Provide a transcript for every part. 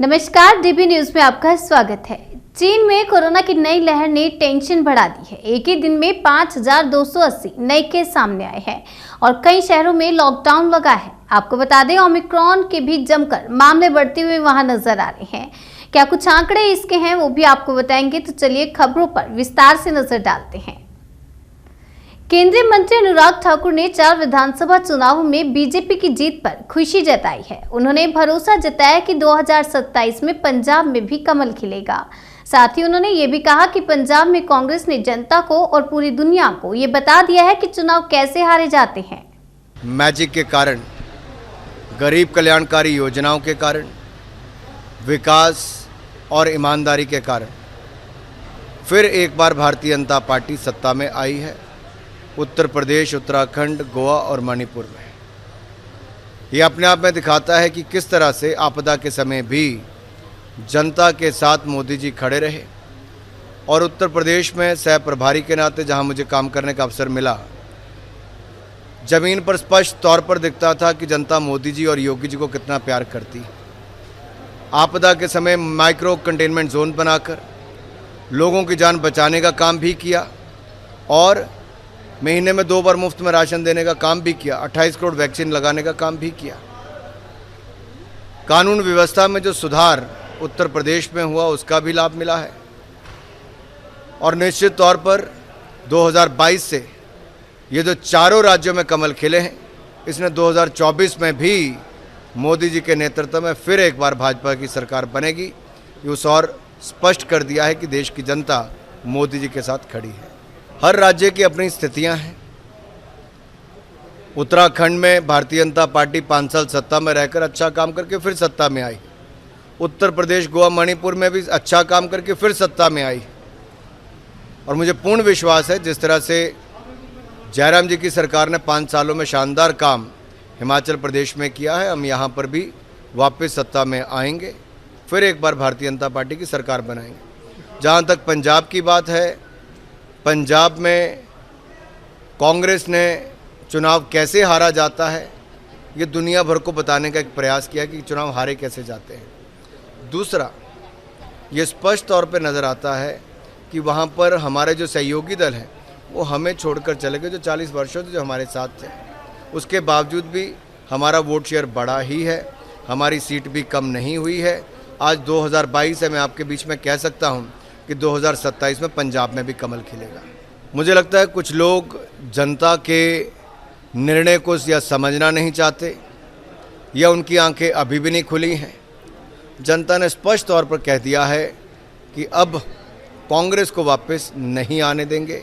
नमस्कार, dB news में आपका स्वागत है। चीन में कोरोना की नई लहर ने टेंशन बढ़ा दी है। एक ही दिन में 5280 नए केस सामने आए हैं और कई शहरों में लॉकडाउन लगा है। आपको बता दें, ओमिक्रॉन के भी जमकर मामले बढ़ते हुए वहां नजर आ रहे हैं। क्या कुछ आंकड़े इसके हैं वो भी आपको बताएंगे, तो चलिए खबरों पर विस्तार से नजर डालते हैं। केंद्रीय मंत्री अनुराग ठाकुर ने 4 विधानसभा चुनावों में बीजेपी की जीत पर खुशी जताई है। उन्होंने भरोसा जताया कि 2027 में पंजाब में भी कमल खिलेगा। साथ ही उन्होंने ये भी कहा कि पंजाब में कांग्रेस ने जनता को और पूरी दुनिया को ये बता दिया है कि चुनाव कैसे हारे जाते हैं। मैजिक के कारण, गरीब कल्याणकारी योजनाओं के कारण, विकास और ईमानदारी के कारण फिर एक बार भारतीय जनता पार्टी सत्ता में आई है। उत्तर प्रदेश, उत्तराखंड, गोवा और मणिपुर में ये अपने आप में दिखाता है कि किस तरह से आपदा के समय भी जनता के साथ मोदी जी खड़े रहे। और उत्तर प्रदेश में सह प्रभारी के नाते जहां मुझे काम करने का अवसर मिला, जमीन पर स्पष्ट तौर पर दिखता था कि जनता मोदी जी और योगी जी को कितना प्यार करती है। आपदा के समय माइक्रो कंटेनमेंट जोन बनाकर लोगों की जान बचाने का काम भी किया और महीने में 2 बार मुफ्त में राशन देने का काम भी किया। 28 करोड़ वैक्सीन लगाने का काम भी किया। कानून व्यवस्था में जो सुधार उत्तर प्रदेश में हुआ उसका भी लाभ मिला है। और निश्चित तौर पर 2022 से ये जो चारों राज्यों में कमल खिले हैं, इसने 2024 में भी मोदी जी के नेतृत्व में फिर एक बार भाजपा की सरकार बनेगी। ये उस और स्पष्ट कर दिया है कि देश की जनता मोदी जी के साथ खड़ी है। हर राज्य की अपनी स्थितियां हैं। उत्तराखंड में भारतीय जनता पार्टी 5 साल सत्ता में रहकर अच्छा काम करके फिर सत्ता में आई। उत्तर प्रदेश, गोवा, मणिपुर में भी अच्छा काम करके फिर सत्ता में आई। और मुझे पूर्ण विश्वास है जिस तरह से जयराम जी की सरकार ने 5 सालों में शानदार काम हिमाचल प्रदेश में किया है, हम यहाँ पर भी वापस सत्ता में आएंगे, फिर एक बार भारतीय जनता पार्टी की सरकार बनाएंगे। जहाँ तक पंजाब की बात है, पंजाब में कांग्रेस ने चुनाव कैसे हारा जाता है ये दुनिया भर को बताने का एक प्रयास किया कि चुनाव हारे कैसे जाते हैं। दूसरा, ये स्पष्ट तौर पे नज़र आता है कि वहाँ पर हमारे जो सहयोगी दल हैं वो हमें छोड़कर चले गए, जो 40 वर्षों से जो हमारे साथ थे। उसके बावजूद भी हमारा वोट शेयर बढ़ा ही है, हमारी सीट भी कम नहीं हुई है। आज 2022 है, मैं आपके बीच में कह सकता हूँ कि 2027 में पंजाब में भी कमल खिलेगा। मुझे लगता है कुछ लोग जनता के निर्णय को या समझना नहीं चाहते या उनकी आंखें अभी भी नहीं खुली हैं। जनता ने स्पष्ट तौर पर कह दिया है कि अब कांग्रेस को वापस नहीं आने देंगे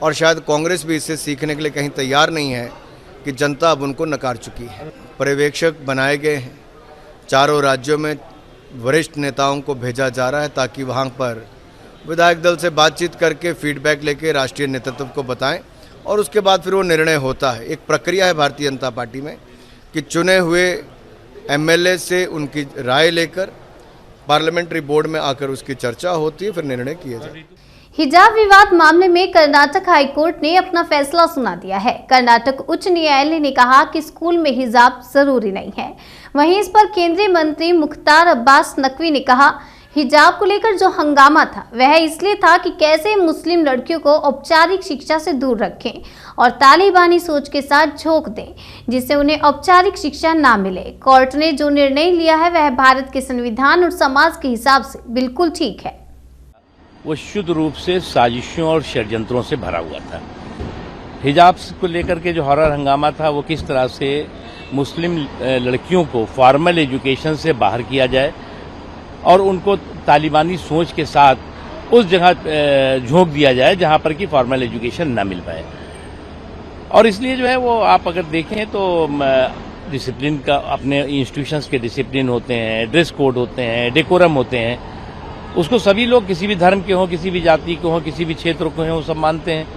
और शायद कांग्रेस भी इससे सीखने के लिए कहीं तैयार नहीं है कि जनता अब उनको नकार चुकी है। पर्यवेक्षक बनाए गए हैं, चारों राज्यों में वरिष्ठ नेताओं को भेजा जा रहा है ताकि वहाँ पर विधायक दल से बातचीत करके फीडबैक लेके राष्ट्रीय नेतृत्व को बताएं और उसके बाद फिर वो निर्णय होता है। एक प्रक्रिया है भारतीय जनता पार्टी में कि चुने हुए एमएलए से उनकी राय लेकर पार्लियामेंट्री बोर्ड में आकर उसकी चर्चा होती है, फिर निर्णय किए जाते हैं। हिजाब विवाद मामले में कर्नाटक हाईकोर्ट ने अपना फैसला सुना दिया है। कर्नाटक उच्च न्यायालय ने कहा कि स्कूल में हिजाब जरूरी नहीं है। वहीं इस पर केंद्रीय मंत्री मुख्तार अब्बास नकवी ने कहा, हिजाब को लेकर जो हंगामा था वह इसलिए था कि कैसे मुस्लिम लड़कियों को औपचारिक शिक्षा से दूर रखें और तालिबानी सोच के साथ झोंक दें जिससे उन्हें औपचारिक शिक्षा ना मिले। कोर्ट ने जो निर्णय लिया है वह भारत के संविधान और समाज के हिसाब से बिल्कुल ठीक है। वो शुद्ध रूप से साजिशों और षड्यंत्रों से भरा हुआ था। हिजाब को लेकर के जो हॉरर हंगामा था वो किस तरह से मुस्लिम लड़कियों को फॉर्मल एजुकेशन से बाहर किया जाए और उनको तालिबानी सोच के साथ उस जगह झोंक दिया जाए जहां पर कि फॉर्मल एजुकेशन ना मिल पाए। और इसलिए जो है वो आप अगर देखें तो डिसिप्लिन का, अपने इंस्टीट्यूशंस के डिसिप्लिन होते हैं, ड्रेस कोड होते हैं, डेकोरम होते हैं, उसको सभी लोग किसी भी धर्म के हों, किसी भी जाति के हों, किसी भी क्षेत्र के हों, वो सब मानते हैं।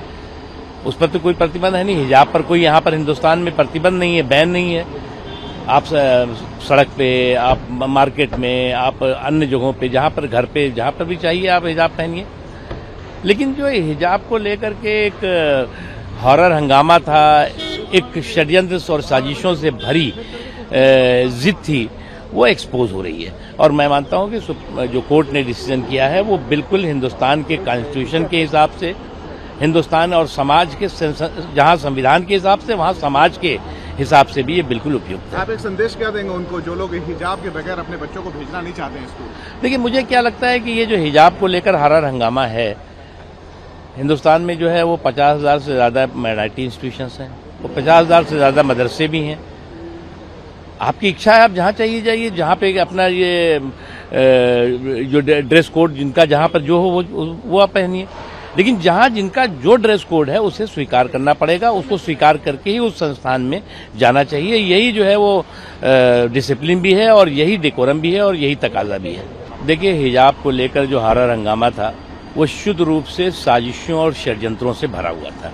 उस पर तो कोई प्रतिबंध है नहीं। हिजाब पर कोई यहाँ पर हिंदुस्तान में प्रतिबंध नहीं है, बैन नहीं है। आप सड़क पे, आप मार्केट में, आप अन्य जगहों पे, जहाँ पर घर पे, जहाँ पर भी चाहिए आप हिजाब पहनिए। लेकिन जो हिजाब को लेकर के एक हॉरर हंगामा था, एक षड्यंत्र और साजिशों से भरी जिद थी, वो एक्सपोज हो रही है। और मैं मानता हूं कि जो कोर्ट ने डिसीजन किया है वो बिल्कुल हिंदुस्तान के कॉन्स्टिट्यूशन के हिसाब से, हिंदुस्तान और समाज के, जहां संविधान के हिसाब से वहां समाज के हिसाब से भी ये बिल्कुल उपयुक्त है। आप एक संदेश क्या देंगे उनको जो लोग हिजाब के बगैर अपने बच्चों को भेजना नहीं चाहते हैं स्कूल? देखिए, मुझे क्या लगता है कि ये जो हिजाब को लेकर हरा हंगामा है, हिंदुस्तान में जो है वो 50,000 से ज़्यादा माइनॉरिटी इंस्टीट्यूशंस हैं, वो 50,000 से ज़्यादा मदरसे भी हैं। आपकी इच्छा है, आप जहाँ चाहिए जाइए, जहाँ पे अपना ये जो ड्रेस कोड जिनका जहाँ पर जो हो वो आप पहनिए। लेकिन जहाँ जिनका जो ड्रेस कोड है उसे स्वीकार करना पड़ेगा, उसको स्वीकार करके ही उस संस्थान में जाना चाहिए। यही जो है वो डिसिप्लिन भी है और यही डेकोरम भी है और यही तकाजा भी है। देखिए, हिजाब को लेकर जो हरा हंगामा था वो शुद्ध रूप से साजिशों और षड्यंत्रों से भरा हुआ था।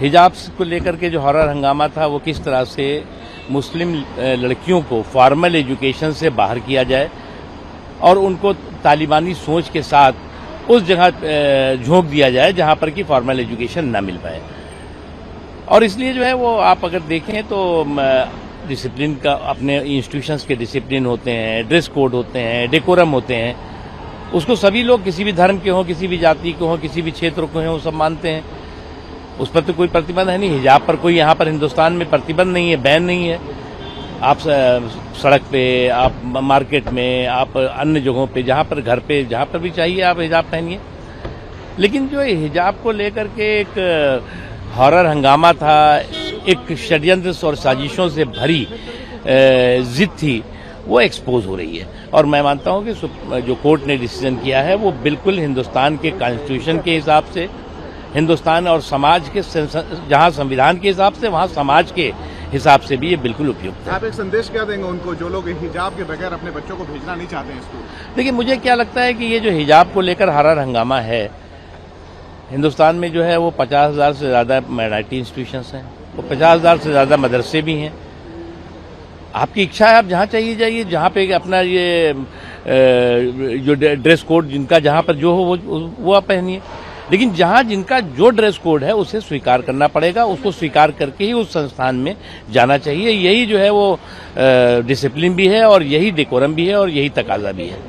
हिजाब को लेकर के जो हरा हंगामा था वो किस तरह से मुस्लिम लड़कियों को फॉर्मल एजुकेशन से बाहर किया जाए और उनको तालिबानी सोच के साथ उस जगह झोंक दिया जाए जहां पर कि फॉर्मल एजुकेशन ना मिल पाए। और इसलिए जो है वो आप अगर देखें तो डिसिप्लिन का, अपने इंस्टीट्यूशंस के डिसिप्लिन होते हैं, ड्रेस कोड होते हैं, डेकोरम होते हैं, उसको सभी लोग किसी भी धर्म के हों, किसी भी जाति के हों, किसी भी क्षेत्र के हों, सब मानते हैं। उस पर तो कोई प्रतिबंध है नहीं। हिजाब पर कोई यहाँ पर हिंदुस्तान में प्रतिबंध नहीं है, बैन नहीं है। आप सड़क पे, आप मार्केट में, आप अन्य जगहों पे, जहाँ पर घर पे, जहाँ पर भी चाहिए आप हिजाब पहनिए। लेकिन जो हिजाब को लेकर के एक हॉरर हंगामा था, एक षड्यंत्र और साजिशों से भरी जिद थी, वो एक्सपोज हो रही है। और मैं मानता हूं कि जो कोर्ट ने डिसीजन किया है वो बिल्कुल हिंदुस्तान के कॉन्स्टिट्यूशन के हिसाब से, हिंदुस्तान और समाज के, जहां संविधान के हिसाब से वहां समाज के हिसाब से भी ये बिल्कुल उपयुक्त है। आप एक संदेश क्या देंगे उनको जो लोग हिजाब के बगैर अपने बच्चों को भेजना नहीं चाहते हैं स्कूल? देखिए, मुझे क्या लगता है कि ये जो हिजाब को लेकर हरा हंगामा है, हिंदुस्तान में जो है वो 50,000 से ज़्यादा माइनॉरिटी इंस्टीट्यूशंस हैं, वो 50,000 से ज़्यादा मदरसे भी हैं। आपकी इच्छा है, आप जहाँ चाहिए जाइए, जहाँ पे अपना ये जो ड्रेस कोड जिनका जहाँ पर जो हो वो आप पहनिए। लेकिन जहाँ जिनका जो ड्रेस कोड है उसे स्वीकार करना पड़ेगा, उसको स्वीकार करके ही उस संस्थान में जाना चाहिए। यही जो है वो डिसिप्लिन भी है और यही डेकोरम भी है और यही तकाजा भी है।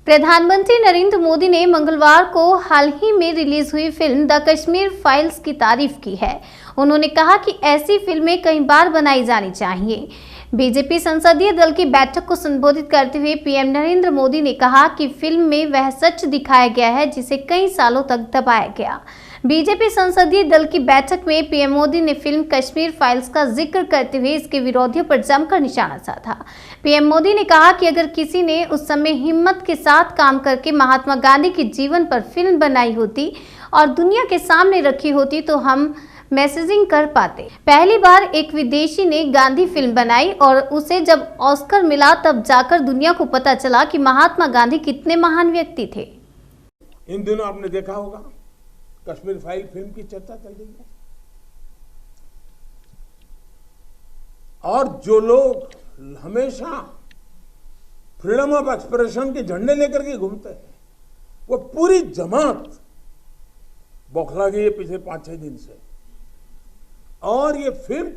प्रधानमंत्री नरेंद्र मोदी ने मंगलवार को हाल ही में रिलीज हुई फिल्म द कश्मीर फाइल्स की तारीफ की है। उन्होंने कहा कि ऐसी फिल्में कई बार बनाई जानी चाहिए। बीजेपी संसदीय दल की बैठक को संबोधित करते हुए पीएम नरेंद्र मोदी ने कहा कि फिल्म में वह सच दिखाया गया है जिसे कई सालों तक दबाया गया। बीजेपी संसदीय दल की बैठक में पीएम मोदी ने फिल्म कश्मीर फाइल्स का जिक्र करते हुए इसके विरोधियों पर जमकर निशाना साधा। पीएम मोदी ने कहा कि अगर किसी ने उस समय हिम्मत के साथ काम करके महात्मा गांधी के जीवन पर फिल्म बनाई होती और दुनिया के सामने रखी होती तो हम मैसेजिंग कर पाते। पहली बार एक विदेशी ने गांधी फिल्म बनाई और उसे जब ऑस्कर मिला तब जाकर दुनिया को पता चला कि महात्मा गांधी कितने महान व्यक्ति थे। इन दिनों आपने देखा होगा कश्मीर फाइल फिल्म की चर्चा चल रही है और जो लोग हमेशा फ्रीडम ऑफ एक्सप्रेशन के झंडे लेकर के घूमते हैं वो पूरी जमात बौखला गई है पिछले 5-6 दिन से। और ये फिल्म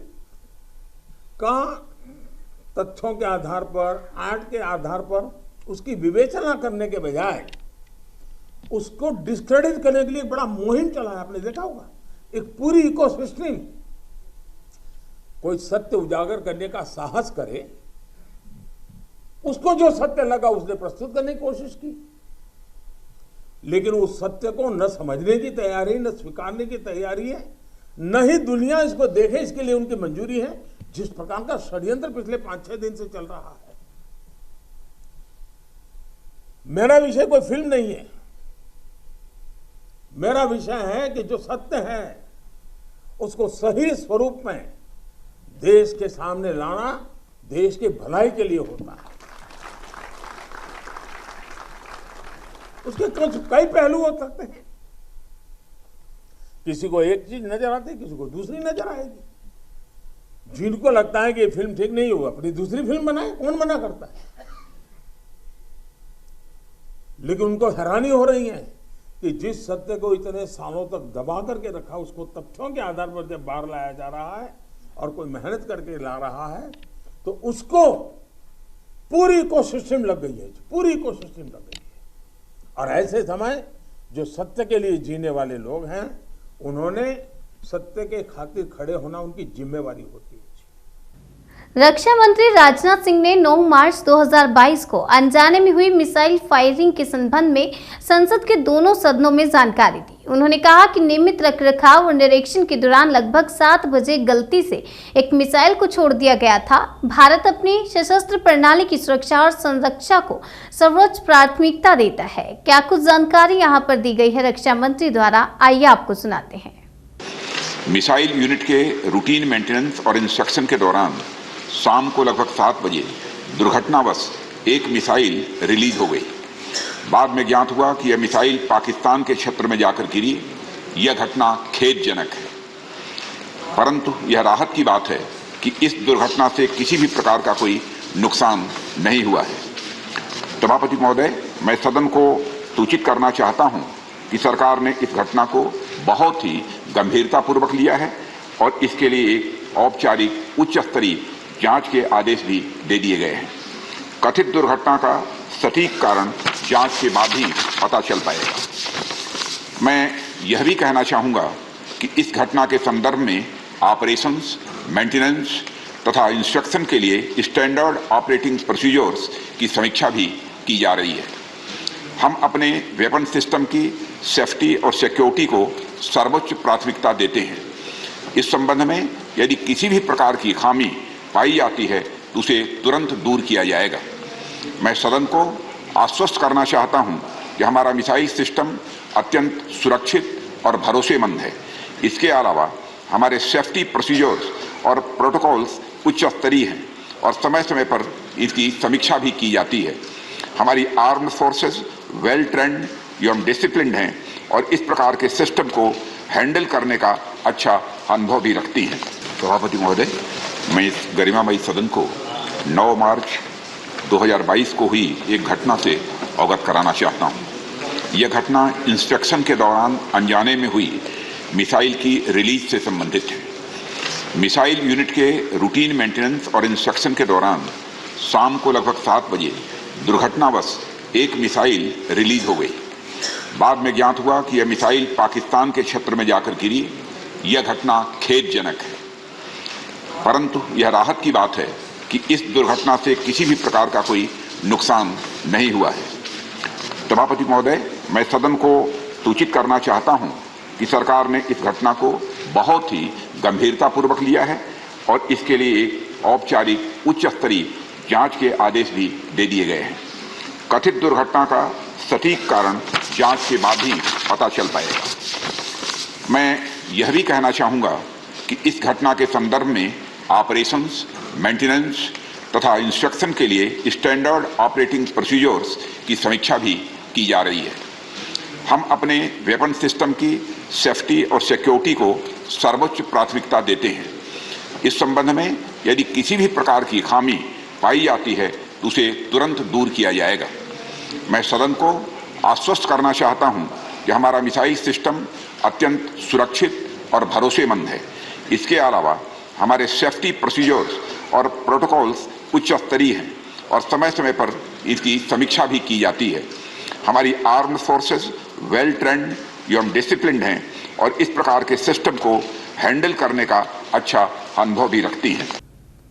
का तथ्यों के आधार पर, आर्ट के आधार पर उसकी विवेचना करने के बजाय उसको डिस्क्रेडिट करने के लिए बड़ा मुहिम चला है। आपने देखा होगा एक पूरी इकोसिस्टम कोई सत्य उजागर करने का साहस करे, उसको जो सत्य लगा उसने प्रस्तुत करने की कोशिश की, लेकिन उस सत्य को न समझने की तैयारी, न स्वीकारने की तैयारी है, न ही दुनिया इसको देखे इसके लिए उनकी मंजूरी है। जिस प्रकार का षड्यंत्र पिछले 5-6 दिन से चल रहा है। मेरा विषय कोई फिल्म नहीं है, मेरा विषय है कि जो सत्य है उसको सही स्वरूप में देश के सामने लाना देश की भलाई के लिए होता है। उसके कुछ कई पहलू हो सकते हैं, किसी को एक चीज नजर आती है, किसी को दूसरी नजर आएगी। जिनको लगता है कि ये फिल्म ठीक नहीं होगा अपनी दूसरी फिल्म बनाए, कौन मना करता है। लेकिन उनको हैरानी हो रही है कि जिस सत्य को इतने सालों तक दबा करके रखा उसको तथ्यों के आधार पर जब बाहर लाया जा रहा है और कोई मेहनत करके ला रहा है तो उसको पूरी इकोसिस्टम लग गई है, पूरी इकोसिस्टम लग गई है। और ऐसे समय जो सत्य के लिए जीने वाले लोग हैं, उन्होंने सत्य के खातिर खड़े होना उनकी जिम्मेवारी होती है। रक्षा मंत्री राजनाथ सिंह ने 9 मार्च 2022 को अनजाने में हुई मिसाइल फायरिंग के संबंध में संसद के दोनों सदनों में जानकारी दी। उन्होंने कहा कि नियमित रखरखाव और निरीक्षण के दौरान लगभग 7 बजे गलती से एक मिसाइल को छोड़ दिया गया था। भारत अपनी सशस्त्र प्रणाली की सुरक्षा और संरक्षा को सर्वोच्च प्राथमिकता देता है। क्या कुछ जानकारी यहाँ पर दी गई है रक्षा मंत्री द्वारा, आइए आपको सुनाते हैं। मिसाइल यूनिट के रूटीन मेंटेनेंस और इंस्ट्रक्शन के दौरान शाम को लगभग 7 बजे दुर्घटनावश एक मिसाइल रिलीज हो गई। बाद में ज्ञात हुआ कि यह मिसाइल पाकिस्तान के क्षेत्र में जाकर गिरी। यह घटना खेदजनक है, परंतु यह राहत की बात है कि इस दुर्घटना से किसी भी प्रकार का कोई नुकसान नहीं हुआ है। सभापति महोदय, मैं सदन को सूचित करना चाहता हूं कि सरकार ने इस घटना को बहुत ही गंभीरतापूर्वक लिया है और इसके लिए एक औपचारिक उच्च स्तरीय जांच के आदेश भी दे दिए गए हैं। कथित दुर्घटना का सटीक कारण जांच के बाद ही पता चल पाएगा। मैं यह भी कहना चाहूंगा कि इस घटना के संदर्भ में ऑपरेशंस, मेंटेनेंस तथा इंस्ट्रक्शन के लिए स्टैंडर्ड ऑपरेटिंग प्रोसीजर्स की समीक्षा भी की जा रही है। हम अपने वेपन सिस्टम की सेफ्टी और सिक्योरिटी को सर्वोच्च प्राथमिकता देते हैं। इस संबंध में यदि किसी भी प्रकार की खामी पाई जाती है तो उसे तुरंत दूर किया जाएगा। मैं सदन को आश्वस्त करना चाहता हूं कि हमारा मिसाइल सिस्टम अत्यंत सुरक्षित और भरोसेमंद है। इसके अलावा हमारे सेफ्टी प्रोसीजर्स और प्रोटोकॉल्स उच्च स्तरीय हैं और समय समय पर इसकी समीक्षा भी की जाती है। हमारी आर्म्ड फोर्सेस वेल ट्रेंड एवं डिसिप्लिन्ड हैं और इस प्रकार के सिस्टम को हैंडल करने का अच्छा अनुभव भी रखती हैं। सभापति महोदय, मैं इस गरिमामयी सदन को 9 मार्च 2022 को हुई एक घटना से अवगत कराना चाहता हूं। यह घटना इंस्ट्रक्शन के दौरान अनजाने में हुई मिसाइल की रिलीज से संबंधित है। मिसाइल यूनिट के रूटीन मेंटेनेंस और इंस्ट्रक्शन के दौरान शाम को लगभग 7 बजे दुर्घटनावश एक मिसाइल रिलीज हो गई। बाद में ज्ञात हुआ कि यह मिसाइल पाकिस्तान के क्षेत्र में जाकर गिरी। यह घटना खेदजनक है, परंतु यह राहत की बात है कि इस दुर्घटना से किसी भी प्रकार का कोई नुकसान नहीं हुआ है। सभापति महोदय, मैं सदन को सूचित करना चाहता हूं कि सरकार ने इस घटना को बहुत ही गंभीरतापूर्वक लिया है और इसके लिए एक औपचारिक उच्च स्तरीय जांच के आदेश भी दे दिए गए हैं। कथित दुर्घटना का सटीक कारण जांच के बाद ही पता चल पाएगा। मैं यह भी कहना चाहूंगा कि इस घटना के संदर्भ में ऑपरेशंस, मेंटेनेंस तथा इंस्ट्रक्शन के लिए स्टैंडर्ड ऑपरेटिंग प्रोसीजर्स की समीक्षा भी की जा रही है। हम अपने वेपन सिस्टम की सेफ्टी और सिक्योरिटी को सर्वोच्च प्राथमिकता देते हैं। इस संबंध में यदि किसी भी प्रकार की खामी पाई जाती है तो उसे तुरंत दूर किया जाएगा। मैं सदन को आश्वस्त करना चाहता हूं कि हमारा मिसाइल सिस्टम अत्यंत सुरक्षित और भरोसेमंद है। इसके अलावा हमारे सेफ्टी प्रोसीजर्स और प्रोटोकॉल्स उच्च स्तरीय हैं और समय समय पर इसकी समीक्षा भी की जाती है। हमारी आर्म्ड फोर्सेस वेल ट्रेंड एवं डिसिप्लिन्ड हैं और इस प्रकार के सिस्टम को हैंडल करने का अच्छा अनुभव भी रखती हैं।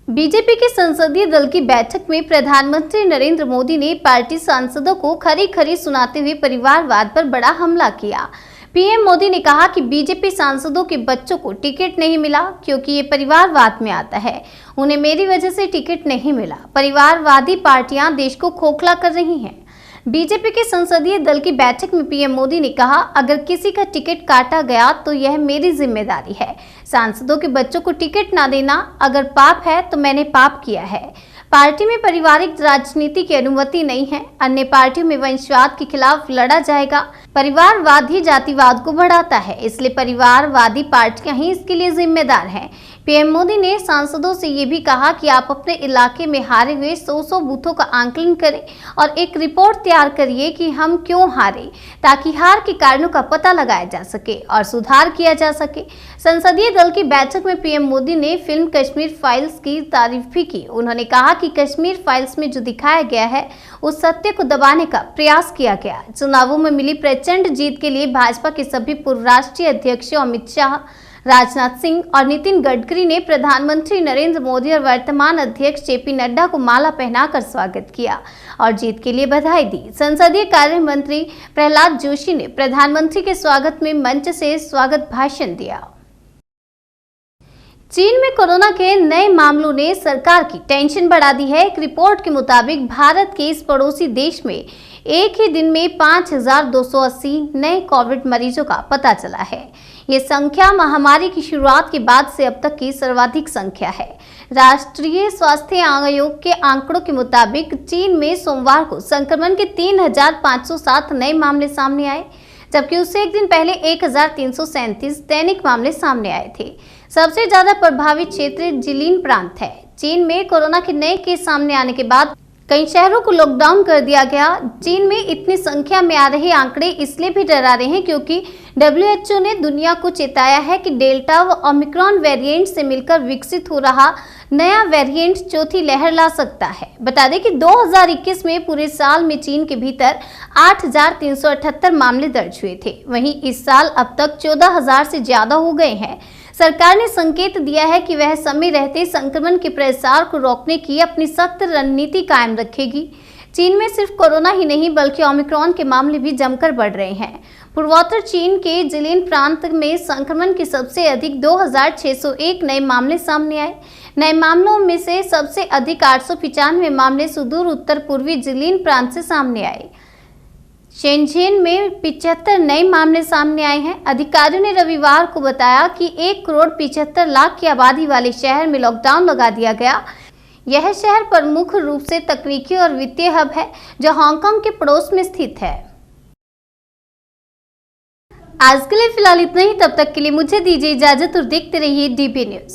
बीजेपी के संसदीय दल की बैठक में प्रधानमंत्री नरेंद्र मोदी ने पार्टी सांसदों को खरी खरी सुनाते हुए परिवारवाद पर बड़ा हमला किया। पीएम मोदी ने कहा कि बीजेपी सांसदों के बच्चों को टिकट नहीं मिला क्योंकि ये परिवारवाद में आता है। उन्हें मेरी वजह से टिकट नहीं मिला। परिवारवादी पार्टियां देश को खोखला कर रही हैं। बीजेपी के संसदीय दल की बैठक में पीएम मोदी ने कहा, अगर किसी का टिकट काटा गया तो यह मेरी जिम्मेदारी है। सांसदों के बच्चों को टिकट ना देना अगर पाप है तो मैंने पाप किया है। पार्टी में पारिवारिक राजनीति की अनुमति नहीं है। अन्य पार्टियों में वंशवाद के खिलाफ लड़ा जाएगा। परिवारवाद ही जातिवाद को बढ़ाता है, इसलिए परिवारवादी पार्टियां ही इसके लिए जिम्मेदार हैं। पीएम मोदी ने सांसदों से ये भी कहा कि आप अपने इलाके में हारे हुए 100 बूथों का आंकलन करें और एक रिपोर्ट तैयार करिए कि हम क्यों हारे, ताकि हार के कारणों का पता लगाया जा सके और सुधार किया जा सके। संसदीय दल की बैठक में पीएम मोदी ने फिल्म कश्मीर फाइल्स की तारीफ भी की। उन्होंने कहा कि कि कश्मीर फाइल्स में जो दिखाया गया है उस सत्य को दबाने का प्रयास किया गया। चुनावों में मिली प्रचंड जीत के लिए भाजपा के सभी पूर्व राष्ट्रीय अध्यक्षों अमित शाह, राजनाथ सिंह और नितिन गडकरी ने प्रधानमंत्री नरेंद्र मोदी और वर्तमान अध्यक्ष जेपी नड्डा को माला पहनाकर स्वागत किया और जीत के लिए बधाई दी। संसदीय कार्य मंत्री प्रहलाद जोशी ने प्रधानमंत्री के स्वागत में मंच से स्वागत भाषण दिया। चीन में कोरोना के नए मामलों ने सरकार की टेंशन बढ़ा दी है। एक रिपोर्ट के मुताबिक भारत के इस पड़ोसी देश में एक ही दिन में 5,280 नए कोविड मरीजों का पता चला है। ये संख्या महामारी की शुरुआत के बाद से अब तक की सर्वाधिक संख्या है। राष्ट्रीय स्वास्थ्य आयोग के आंकड़ों के मुताबिक चीन में सोमवार को संक्रमण के 3,507 नए मामले सामने आए, जबकि उससे एक दिन पहले 1,337 दैनिक मामले सामने आए थे। सबसे ज्यादा प्रभावित क्षेत्र जिलिन प्रांत है। चीन में कोरोना के नए केस सामने आने के बाद कई शहरों को लॉकडाउन कर दिया गया। चीन में इतनी संख्या में आ रहे आंकड़े इसलिए भी डरा रहे हैं क्योंकि WHO ने दुनिया को चेताया है कि डेल्टा व ओमिक्रॉन वेरिएंट से मिलकर विकसित हो रहा नया वेरिएंट चौथी लहर ला सकता है। बता दें कि 2021 में पूरे साल में चीन के भीतर 8,378 मामले दर्ज हुए थे। वहीं इस साल अब तक 14,000 से ज्यादा हो गए हैं। सरकार ने संकेत दिया है कि वह समय रहते संक्रमण के प्रसार को रोकने की अपनी सख्त रणनीति कायम रखेगी। चीन में सिर्फ कोरोना ही नहीं बल्कि ओमिक्रॉन के मामले भी जमकर बढ़ रहे हैं। पूर्वोत्तर चीन के जिलिन प्रांत में संक्रमण के सबसे अधिक 2,601 नए मामले सामने आए। नए मामलों में से सबसे अधिक 895 मामले सुदूर उत्तर पूर्वी जिलिन प्रांत से सामने आए। शेनझेन में 75 नए मामले सामने आए हैं। अधिकारियों ने रविवार को बताया कि 1,75,00,000 की आबादी वाले शहर में लॉकडाउन लगा दिया गया। यह शहर प्रमुख रूप से तकनीकी और वित्तीय हब है जो हांगकांग के पड़ोस में स्थित है। आज के लिए फिलहाल इतना ही। तब तक के लिए मुझे दीजिए इजाजत और देखते रहिए DP न्यूज।